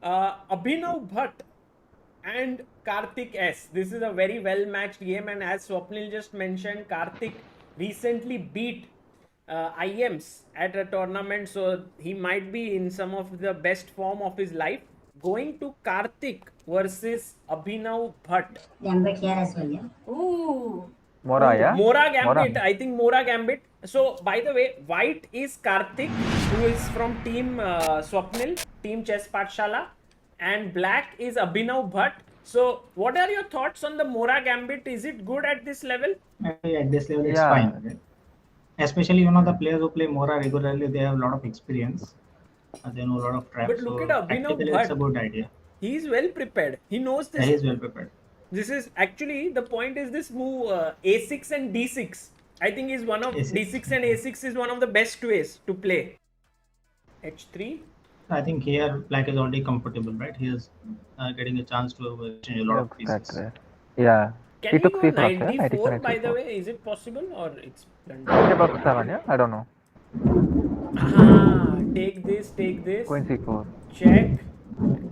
Abhinav Bhatt and Karthik S. This is a very well matched game, and as Swapnil just mentioned, Karthik recently beat IMs at a tournament, so he might be in some of the best form of his life. Going to Karthik versus Abhinav Bhatt. Gambit here as well, yeah. Ooh. Mora, yeah? Mora Gambit. Mora. I think Mora Gambit. So, by the way, white is Karthik, who is from team Swapnil, team Chess Patshala, and black is Abhinav Bhatt. So, what are your thoughts on the Mora Gambit? Is it good at this level? At this level, it's Yeah. fine. Especially, the players who play Mora regularly, they have a lot of experience. They know a lot of traps. But look at Abhinav tactically, it's a Bhatt. good idea. He is well prepared. He knows He this. is well prepared. This is actually the point is this move A6 and D6. I think is one of A6. D6 and A6 is one of the best ways to play. H3. I think here black is already comfortable, right? He is getting a chance to exchange a lot of That's pieces. right. Yeah. Can He he took go C for knight us, yeah? d4 by the 94. way? Is it possible or it's blunder? Bishop of 7, yeah? I don't know. Ah, take this, Queen C4. check,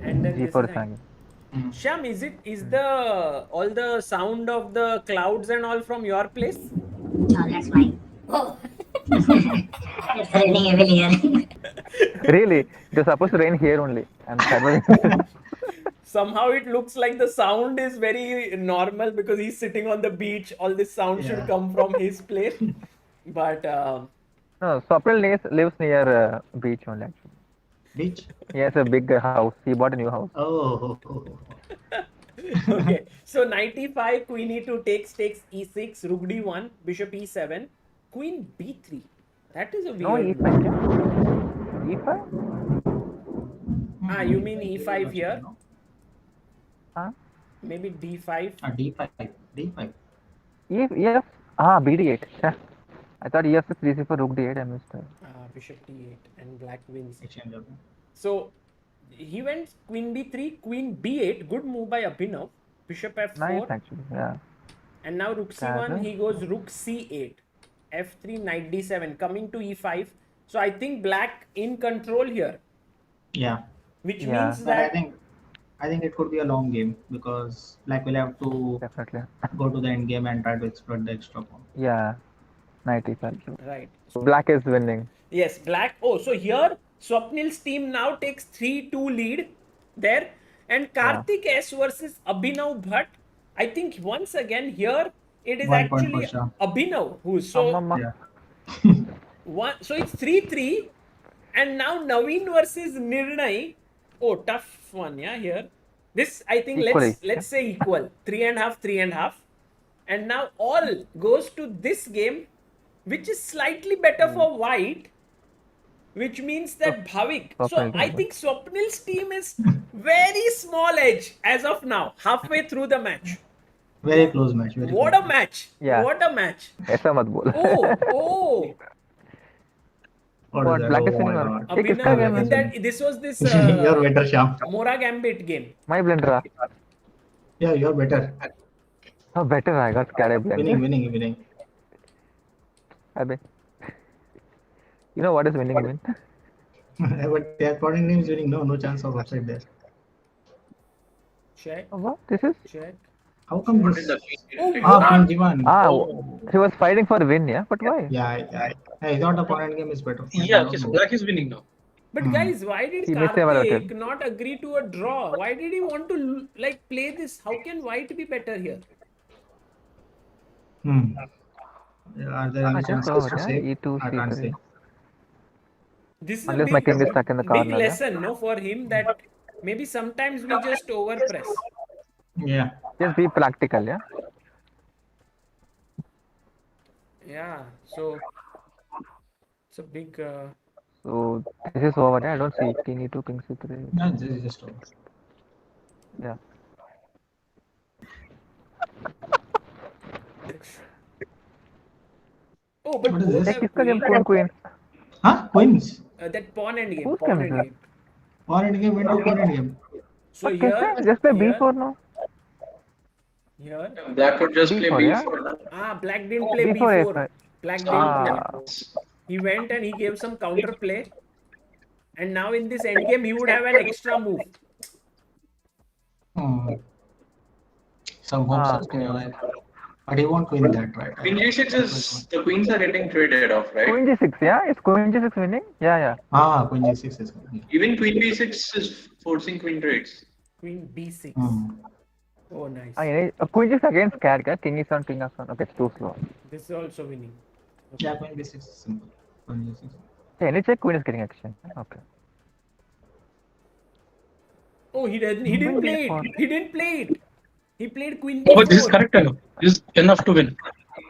and then G4 this is knight. hanging. Sham, is the all the sound of the clouds and all from your place? No, that's mine. Oh. It's raining heavily here. Really? It was supposed to rain here only. And that was Somehow it looks like the sound is very normal because he's sitting on the beach. All this sound should Yeah. come from his place. But No, Swapnil lives near beach only actually. Beach. He has a big house. He bought a new house. Oh. okay, so knight e5, queen e2 takes e6, rook d1, bishop e7, queen b3. That is a No, weird E5, move. yeah? E5? Ah, you mean e5 here? No? Huh? Maybe d5. D5. D5. Yes. BD8. I thought EF6, DC4, rook D8. I missed that. Bishop d8 and black wins. Exchange of. So he went queen b3, queen b8. Good move by Abhinav. Bishop f4. Nice actually, yeah. And now rook c1, he goes rook c8. f3, knight d7. Coming to e5. So I think black in control here. Yeah. Which Yeah. means But that I think it could be a long game because black will have to Definitely. go to the end game and try to exploit the extra pawn. Yeah. 95. right. Black is winning. Yes, black. Oh, so here Swapnil's team now takes 3-2 lead there. And Karthik S versus Abhinav Bhatt. I think once again here it is 1 point actually for Shyam. Abhinav who's so Yeah. so it's 3-3. And now Naveen versus Nirnay. Oh, tough one, yeah, here. This I think Equally, let's say equal. 3.5, 3.5. And now all goes to this game, which is slightly better for white, which means that Bhavik. So Swapnil I team. think Swapnil's team is very small edge as of now, halfway through the match. Very close match. Very What close a match! Yeah. What a match! ऐसा मत बोल. Oh! What What, is that? black is Oh my winning or? God. ये किसका game Abhinav, in है? that this was this You're better, Shyam. Mora Gambit game. My blender. Yeah, you're better. Oh, better I got scared blender. Winning. Abhi. You know what is winning even? But their opponent name is winning. No chance of upside there. Check, Oh, what? This is? check. How come this? Oh, Queen G1. He was fighting for win, yeah? But why? Yeah. I thought the opponent game is better. Yeah, okay, so black is winning now. But guys, why did He missed several Karthik attempts. not agree to a draw? Why did he want to like play this? How can white be better here? Are there any I think chances so, to yeah. save? E2, I can't C3. say. This is Unless a my big, king is stuck in the big corner. Yeah? lesson, no, for him that maybe sometimes we just overpress. Yeah. Just be practical, yeah? Yeah, so it's a big. So this is over, yeah? I don't see king E2, king C3. No, this is just over. Yeah. Oh, but What is both this? have किसका game queen. queen? Huh? Queens? That pawn end game. Whose Pawn game end is that? game. Pawn end game, window pawn end game. So But here, कैसे? Just play here, B4 now. here. Black could just play B4, yeah? B4. Black didn't play B4 B4. A5. Black didn't play. Ah, He went and he gave some counter play. And now in this end game, he would have an extra move. Hmm. Some hopes are still alive. But he won't win that, right? Queen G6 is the queens are getting traded off, right? Queen G6, yeah? Is Queen G6 winning? Yeah, yeah. Queen G6 is good. Even Queen B6 is forcing queen trades. Queen B6. Hmm. Oh, nice. Queen G6 again scared, ka? King is on, king is on. Okay, it's too slow. This is also winning. Yeah, Queen B6 is simple. Queen G6. Okay, any check, Queen is getting action. Okay. Oh, he didn't play B4. it. He didn't play it. He played Queen Oh, but this is B4. correct enough. This is enough to win.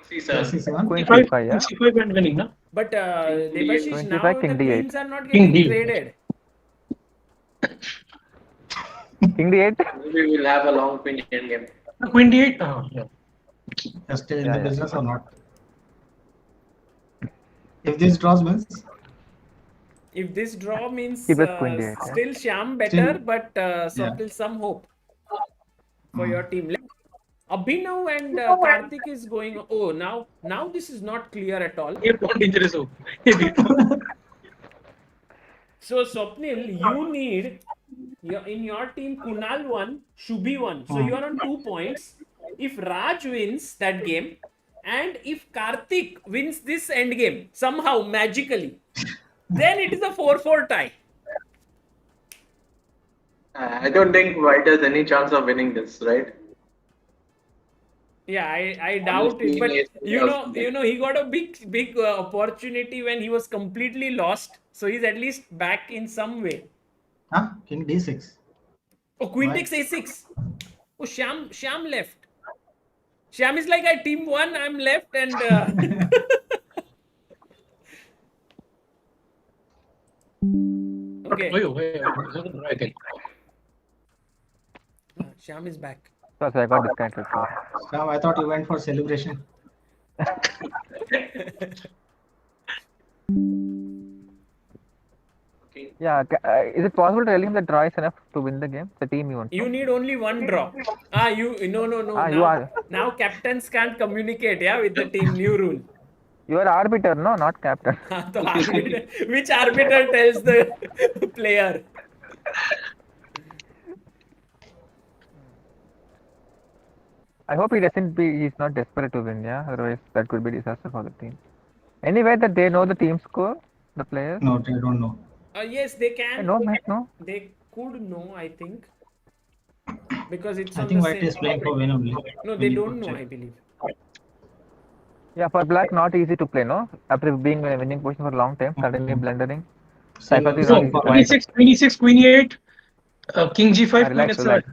C7. C7. Queen C5, C5, yeah? C5 and winning, no? But King Debashish, D8. now King the D8. queens are not King getting D8. traded. King D8? Maybe we'll have a long queen end game. Queen D8? Oh, yeah. You're still in Yeah, the yeah. business or not? If this draws means, If this draw means He best Queen D8, yeah? still Shyam better, Still- but yeah. still some hope for Hmm. your team. Abhinav and Karthik is going. Oh, now this is not clear at all. ये बहुत dangerous हो. So Swapnil, you need in your team Kunal 1, Shubhi 1. So you are on 2 points. If Raj wins that game, and if Karthik wins this end game somehow magically, then it is a 4-4 tie. I don't think White has any chance of winning this, right? Yeah, I doubt it. But you know, he got a big opportunity when he was completely lost. So he's at least back in some way. Huh? King D6. Oh, Queen Why? takes A6. Oh, Shyam left. Shyam is like, I team 1, I'm left, and okay. Wait. Shyam is back. So I got disconnected. Sam, I thought you went for celebration. Yeah, is it possible to tell him that draw is enough to win the game? The team you want. You need only one draw. No. You are Now captains can't communicate, yeah, with the team. New rule. you are arbiter, no, not captain. So which arbiter tells the player? I hope he doesn't be. He's not desperate to win. Yeah, otherwise that could be disaster for the team. Anyway, that they know the team score, the players. No, they don't know. Yes, they can. No, mate, no. They could know, I think, because it's I on think the White same. is playing for win only. No, they don't know, I believe. Yeah, for black, not easy to play. No, after being in a winning position for a long time, suddenly blundering. Same Sympathy is so not easy far. to play. 26, 26, Queen E8, King G5, Queen Relax, H7. relax.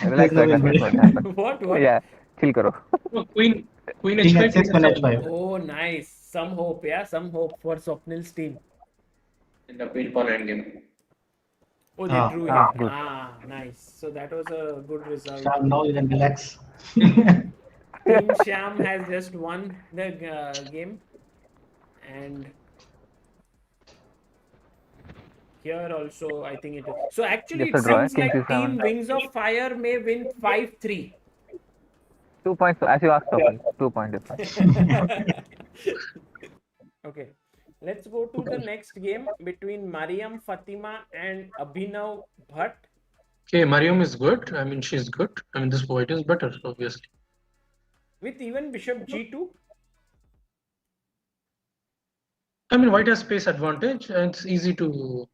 Relax, no relax. win. Nothing will happen. What? Yeah, chill karo. No, Queen King H5, H6, Queen H5. Oh, nice. Some hope, yeah, some hope for Swapnil's team. in the Queen pawn endgame. Oh, they Ah, drew it. good. Nice. So that was a good result. Sam, now you can relax. Team Shyam has just won the game, and here also I think it is. So actually, Just it a draw, seems King like C7. Team Wings of Fire may win 5-3. 2 points, as you asked, Swapnil. 2 point difference. Okay, let's go to the next game between Mariam Fatima and Abhinav Bhatt. Okay, Mariam is good. I mean, she's good. I mean, this White is better, obviously. With even Bishop G2. I mean, White has space advantage, and it's easy to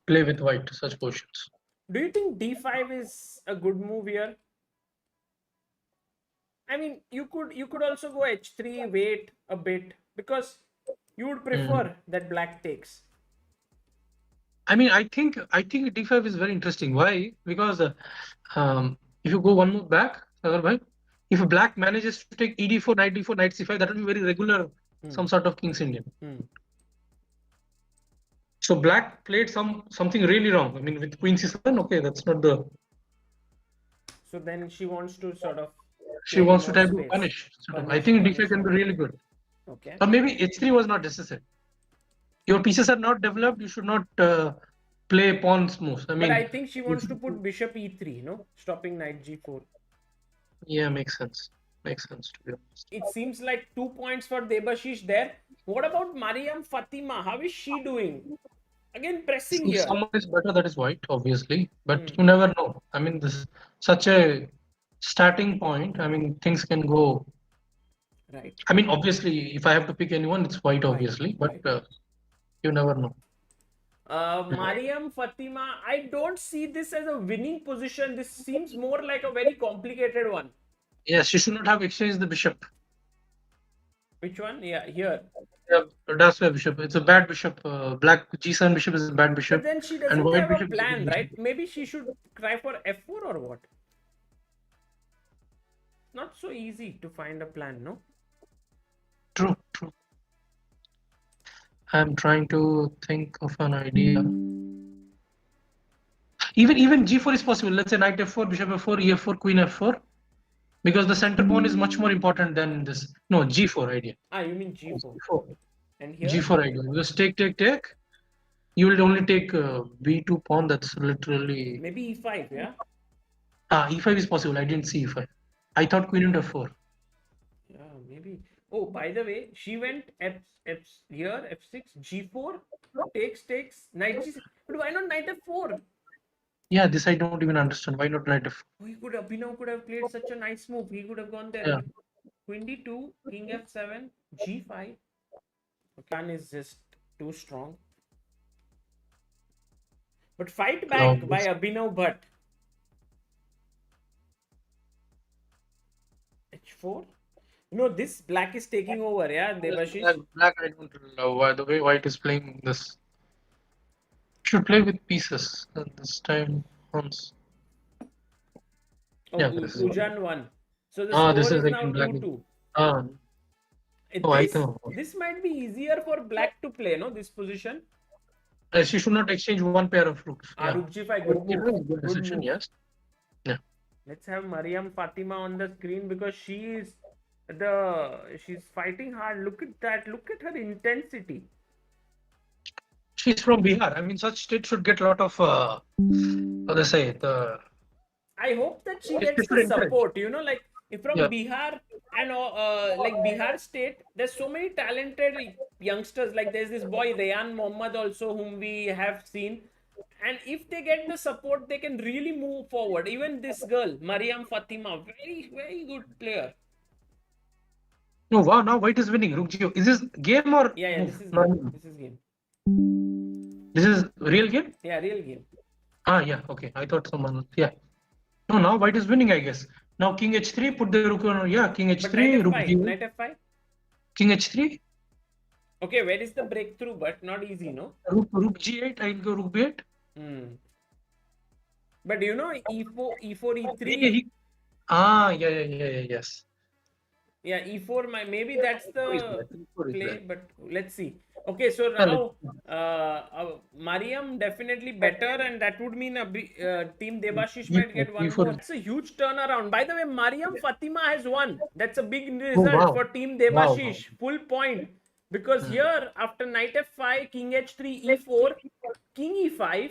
play with White such positions. Do you think D5 is a good move here? I mean, you could also go H3, wait a bit, because you would prefer that black takes. I mean, I think D5 is very interesting. Why? Because if you go one move back, Sagar bhai, if a black manages to take ED4, knight D4, knight C5, that will be very regular, some sort of King's Indian. So black played something really wrong. I mean, with Queen C7, okay, that's not the. So then she wants to sort of. She wants to more try to space. punish. I think D5 can be really good. Okay. Or maybe H3 was not necessary. Your pieces are not developed. You should not play pawns moves. I mean, But I think she wants to put Bishop E3, no? Stopping Knight G4. yeah, makes sense. Makes sense to be honest. It seems like 2 points for Debashish there. What about Mariam Fatima? How is she doing? Again, pressing If here. someone is better, that is white, obviously. But Hmm. you never know. I mean, this is such a starting point. I mean, things can go. Right. I mean, obviously, if I have to pick anyone, it's white, White, obviously. But white. you never know. Mariam Fatima, I don't see this as a winning position. This seems more like a very complicated one. Yes, she should not have exchanged the bishop. Which one? Yeah, here. Yeah, that's why bishop. It's a bad bishop. Black G7 bishop is a bad bishop. But then she And doesn't white have a bishop is a good plan, bishop. right? Maybe she should try for f4 or what? Not so easy to find a plan, no? True, true. I'm trying to think of an idea. Even G4 is possible. Let's say knight f4, bishop f4, e4, queen f4. Because the center pawn is much more important than this. No, G4 idea. Ah, you mean g4. G4. And here? G4 idea. Because take. You will only take B2 pawn. That's literally. Maybe e5, yeah? E5 is possible. I didn't see e5. I thought queen into f4. Yeah, maybe. Oh, by the way, she went f here, f6, g4, takes, knight g6. But why not knight f4? Yeah, this I don't even understand. Why not knight f4? Oh, Abhinav could have played such a nice move. He could have gone there. Yeah. Queen d2, king f7, g5. Plan is just too strong. But fight back by Abhinav Bhatt. h4. No, this black is taking over, yeah, Debashish. Black, I don't love the way white is playing this. Should play with pieces this time. Once. Oh, Yeah, this is Ujan won. So the score this is is now again black. 2-2. Oh, I This, know. this might be easier for black to play, no? This position. She should not exchange one pair of rooks. Yeah. Rook g5, good move. Good Good decision, move. yes. Yeah. Let's have Mariam Fatima on the screen because she's fighting hard. Look at that. Look at her intensity. She's from Bihar. I mean, such state should get a lot of how they say the. I hope that she It's gets the different, right? support. You know, like if from Yeah. Bihar and like Bihar state, there's so many talented youngsters. Like there's this boy Rayan Mohammad also, whom we have seen. And if they get the support, they can really move forward. Even this girl, Mariam Fatima, very, very good player. No, wow! Now white is winning. Rook G. Is this game or Yeah, move? this is No, game. This is game. This is real game. Yeah, real game. Yeah. Okay. I thought someone. Yeah. No, now white is winning. I guess. Now king h3. Put the rook on. Yeah, king But h3. knight Rook f5. G. Knight f5. King h3. Okay, where is the breakthrough? But not easy, no? Rook g8. I'll go rook b8. But you know, e4, e3. Yes. Yeah, e4. Maybe that's the play. There. But let's see. Okay, so now Mariam definitely better, and that would mean Team Debashish might get one more. It's a huge turnaround. By the way, Mariam Fatima has won. That's a big result for Team Debashish. Wow. Full point. Because here, after knight f5, king h3, e4, king e5,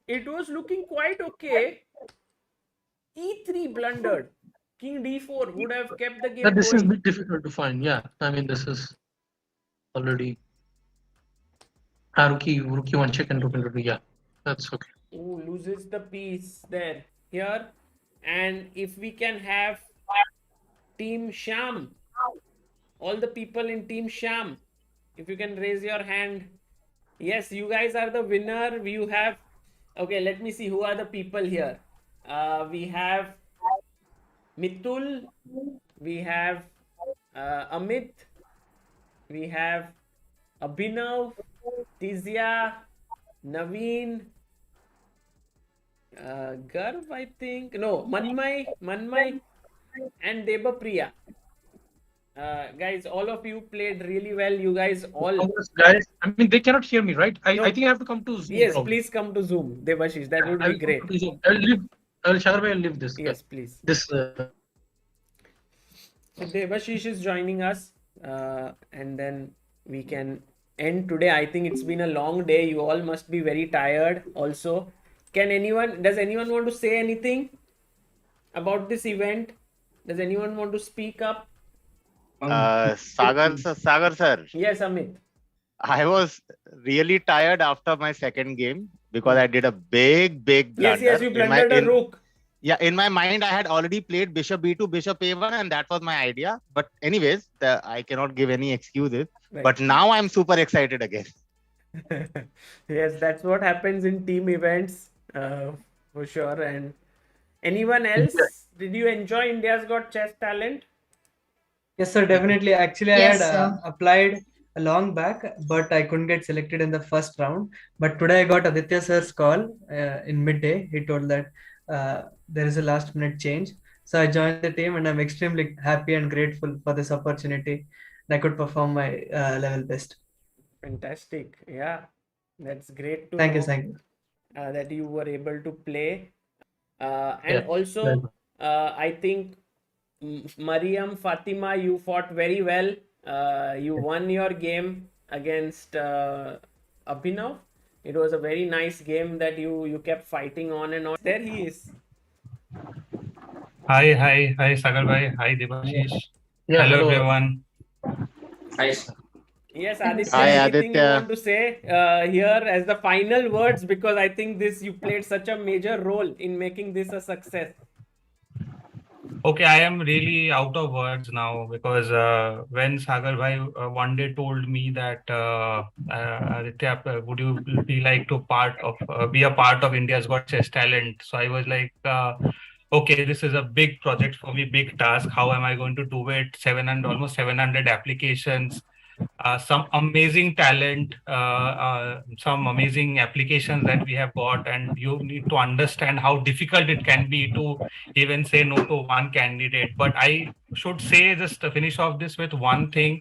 it was looking quite okay. e3 blundered. King d4 would have kept the game This going. is a bit difficult to find. Yeah, I mean, this is already. Rookie one check and rook into two. Yeah, that's okay. Ooh, loses the piece there. Here. And if we can have Team Shyam, all the people in Team Shyam, if you can raise your hand. Yes, you guys are the winner. You have. Okay, let me see who are the people here. We have Mitul, we have Amit, we have Abhinav, Tizia, Naveen, Garv, I think. No, Manmay, and Debapriya. Guys, all of you played really well. You guys all. Guys, I mean, they cannot hear me, right? I think I have to come to Zoom. Yes, please come to Zoom, Debashish. That would be great. I'll leave this. Yes, please. This. So Debashish is joining us, and then we can end today. I think it's been a long day. You all must be very tired also. Does anyone want to say anything about this event? Does anyone want to speak up? Sagar sir. Yes, Amit. I was really tired after my second game because I did a big blunder. Yes, you blundered a rook. Yeah, in my mind, I had already played bishop b2, bishop a1, and that was my idea. But anyways, I cannot give any excuses. Right. But now I'm super excited again. Yes, that's what happens in team events, for sure. And anyone else? Did you enjoy India's Got Chess Talent? Yes, sir, definitely. Actually, I Yes, had sir. applied a long back, but I couldn't get selected in the first round. But today I got Aaaditya Sir's call in midday. He told that there is a last minute change. So I joined the team and I'm extremely happy and grateful for this opportunity. And I could perform my level best. Fantastic. Yeah, that's great to Thank you, know thank you. that you were able to play. And Yeah. also, I think Mariam Fatima, you fought very well. You won your game against Abhinav. It was a very nice game that you kept fighting on and on. There he is. Hi, Sagar bhai. Hi, Devashish. Yeah, Hello, hello. everyone. Hi, sir. Yes, Thank you, Aditya, sir. Hi, anything you Aditya. want to say here as the final words? Because I think you played such a major role in making this a success. Okay, I am really out of words now because when Sagar bhai one day told me that Aditya, would you be like to be a part of India's Got Chess Talent? So I was like, okay, this is a big project for me, big task. How am I going to do it? Almost 700 applications. Some amazing talent, some amazing applications that we have got, and you need to understand how difficult it can be to even say no to one candidate. But I should say, just to finish off this with one thing,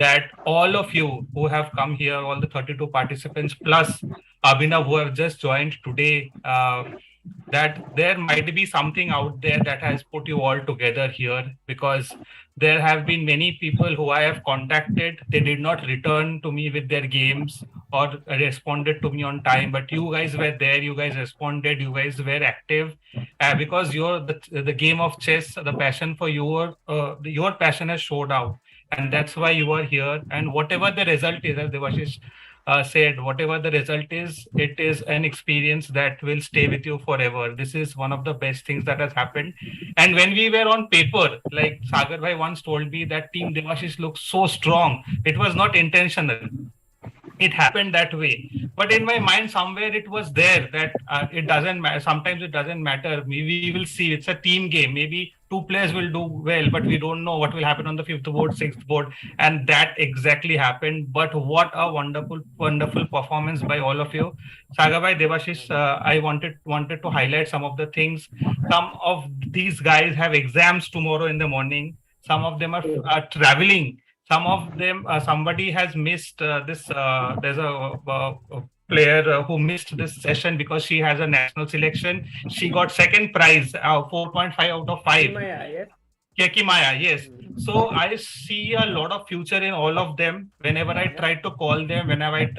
that all of you who have come here, all the 32 participants, plus Abhinav who have just joined today, that there might be something out there that has put you all together here, because there have been many people who I have contacted. They did not return to me with their games or responded to me on time, but you guys were there, you guys responded, you guys were active, because the game of chess, the passion for your passion has showed out, and that's why you are here. And whatever the result is, as Devashish said, whatever the result is, it is an experience that will stay with you forever. This is one of the best things that has happened. And when we were on paper, like Sagar bhai once told me that Team Devashish looks so strong, it was not intentional. It happened that way, but in my mind somewhere it was there that it doesn't matter. Sometimes it doesn't matter. We will see. It's a team game. Maybe two players will do well, but we don't know what will happen on the fifth board, sixth board, and that exactly happened. But what a wonderful performance by all of you. Sagar bhai, Devashish, I wanted to highlight some of the things. Some of these guys have exams tomorrow in the morning. Some of them are traveling. Some of them, somebody has missed this. There's a player who missed this session because she has a national selection. She got second prize, 4.5 out of 5. Himaya, yes. Kekimaya, yes. So I see a lot of future in all of them. Whenever I tried to call them, whenever I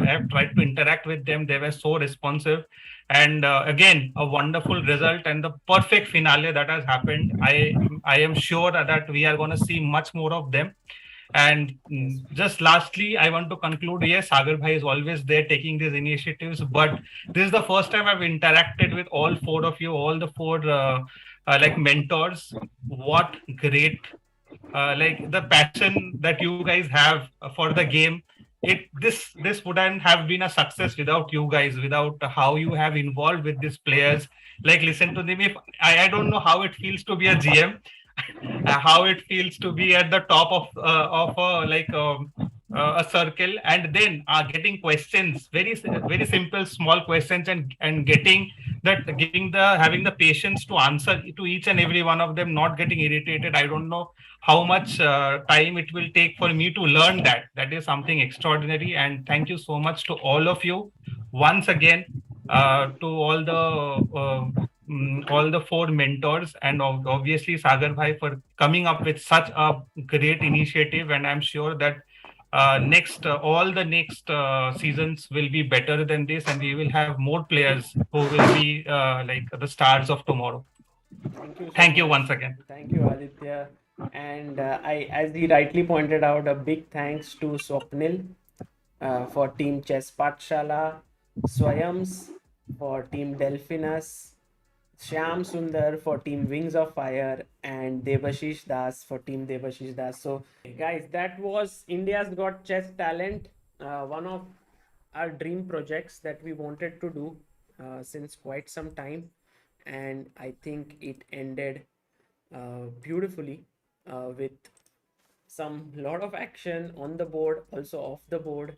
have tried to interact with them, they were so responsive. And again, a wonderful result and the perfect finale that has happened. I am sure that we are going to see much more of them. And just lastly, I want to conclude, yes, Sagar bhai is always there taking these initiatives, but this is the first time I've interacted with all four of you, all the four like mentors. What great, like the passion that you guys have for the game. This wouldn't have been a success without you guys, without how you have involved with these players. Like, listen to them. If I don't know how it feels to be a GM, how it feels to be at the top of a circle, and then getting questions, very simple small questions, and having the patience to answer to each and every one of them, not getting irritated. I don't know how much time it will take for me to learn that. That is something extraordinary. And thank you so much to all of you once again, to all the four mentors, and obviously Sagar bhai for coming up with such a great initiative. And I'm sure that all the next seasons will be better than this, and we will have more players who will be like the stars of tomorrow. Thank you once again. Thank you, Aditya. And as he rightly pointed out, a big thanks to Swapnil for Team Chess Patshala, Swayams for Team Delphinus, Shyam Sundar for Team Wings of Fire, and Debashish Das for Team Debashish Das. So, guys, that was India's Got Chess Talent, one of our dream projects that we wanted to do since quite some time, and I think it ended beautifully with some lot of action on the board, also off the board.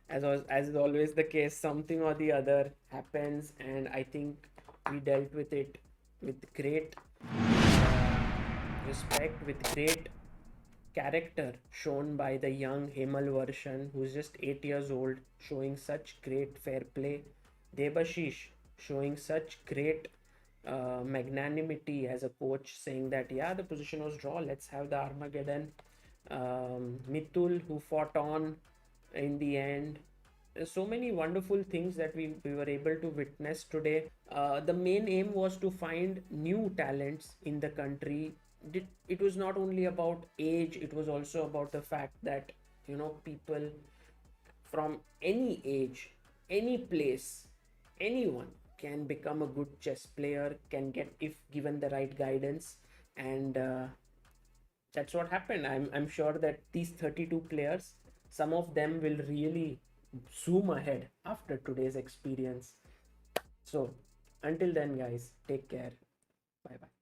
As is always the case, something or the other happens, and I think we dealt with it with great respect, with great character shown by the young Hemal Varshan, who's just 8 years old, showing such great fair play. Debashish showing such great magnanimity as a coach, saying that, yeah, the position was draw, let's have the Armageddon. Mitul, who fought on in the end. There's so many wonderful things that we were able to witness today. The main aim was to find new talents in the country. It was not only about age, it was also about the fact that, people from any age, any place, anyone can become a good chess player, can get, if given the right guidance. And that's what happened. I'm sure that these 32 players, some of them will really zoom ahead after today's experience. So until then, guys, take care. Bye bye.